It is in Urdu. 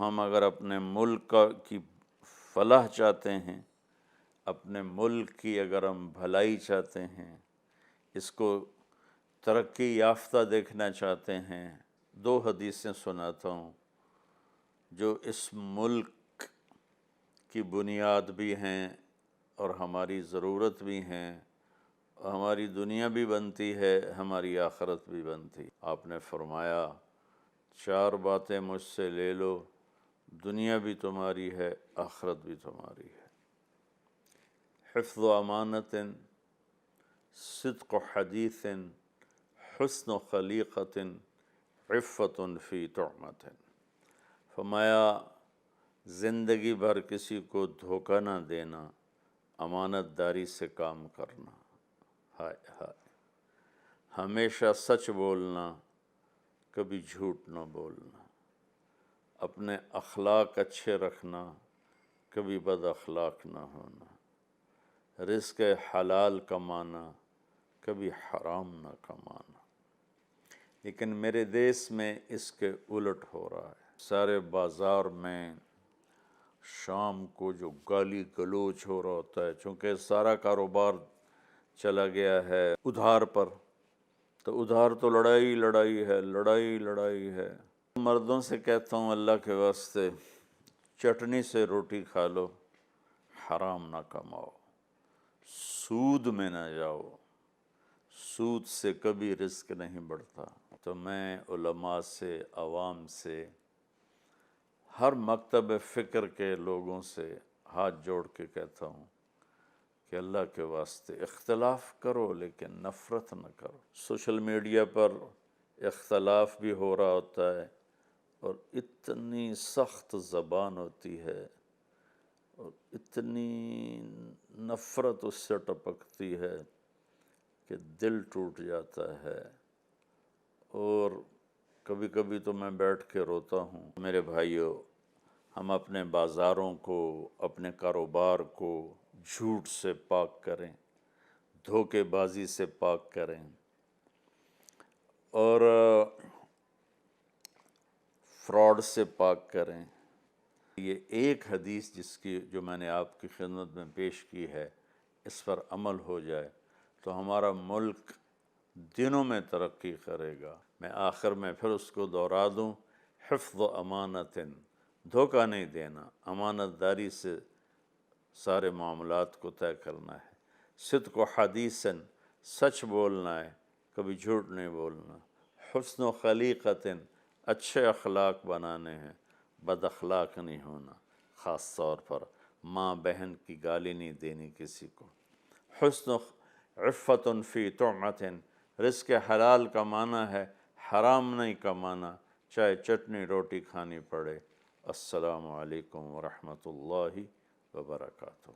ہم اگر اپنے ملک کی فلاح چاہتے ہیں، اپنے ملک کی اگر ہم بھلائی چاہتے ہیں، اس کو ترقی یافتہ دیکھنا چاہتے ہیں، 2 حدیثیں سناتا ہوں جو اس ملک کی بنیاد بھی ہیں اور ہماری ضرورت بھی ہیں، ہماری دنیا بھی بنتی ہے، ہماری آخرت بھی بنتی۔ آپ نے فرمایا 4 باتیں مجھ سے لے لو، دنیا بھی تمہاری ہے، آخرت بھی تمہاری ہے۔ حفظ امانت، صدق حدیث، حسن خلیقت، عفت فی طعمت۔ فرمایا زندگی بھر کسی کو دھوکہ نہ دینا، امانت داری سے کام کرنا، ہائے ہائے، ہمیشہ سچ بولنا، کبھی جھوٹ نہ بولنا، اپنے اخلاق اچھے رکھنا، کبھی بد اخلاق نہ ہونا، رزق حلال کمانا، کبھی حرام نہ کمانا۔ لیکن میرے دیس میں اس کے الٹ ہو رہا ہے۔ سارے بازار میں شام کو جو گالی گلوچ ہو رہا ہوتا ہے، چونکہ سارا کاروبار چلا گیا ہے ادھار پر، تو ادھار تو لڑائی لڑائی ہے، لڑائی لڑائی ہے۔ مردوں سے کہتا ہوں اللہ کے واسطے چٹنی سے روٹی کھا لو، حرام نہ کماؤ، سود میں نہ جاؤ، سود سے کبھی رزق نہیں بڑھتا۔ تو میں علماء سے، عوام سے، ہر مکتب فکر کے لوگوں سے ہاتھ جوڑ کے کہتا ہوں کہ اللہ کے واسطے اختلاف کرو لیکن نفرت نہ کرو۔ سوشل میڈیا پر اختلاف بھی ہو رہا ہوتا ہے اور اتنی سخت زبان ہوتی ہے اور اتنی نفرت اس سے ٹپکتی ہے کہ دل ٹوٹ جاتا ہے، اور کبھی کبھی تو میں بیٹھ کے روتا ہوں۔ میرے بھائیوں، ہم اپنے بازاروں کو، اپنے کاروبار کو جھوٹ سے پاک کریں، دھوکے بازی سے پاک کریں، اور فراڈ سے پاک کریں۔ یہ ایک حدیث جو میں نے آپ کی خدمت میں پیش کی ہے، اس پر عمل ہو جائے تو ہمارا ملک دنوں میں ترقی کرے گا۔ میں آخر میں پھر اس کو دہرا دوں، حفظ امانت، دھوکہ نہیں دینا، امانت داری سے سارے معاملات کو طے کرنا ہے، صدق و حدیث، سچ بولنا ہے، کبھی جھوٹ نہیں بولنا، حسن و خلیقت، اچھے اخلاق بنانے ہیں، بد اخلاق نہیں ہونا، خاص طور پر ماں بہن کی گالی نہیں دینی کسی کو، حسن عفت فی طعمت، رزق حلال کمانا ہے، حرام نہیں کمانا، چاہے چٹنی روٹی کھانی پڑے۔ السلام علیکم ورحمۃ اللہ وبرکاتہ۔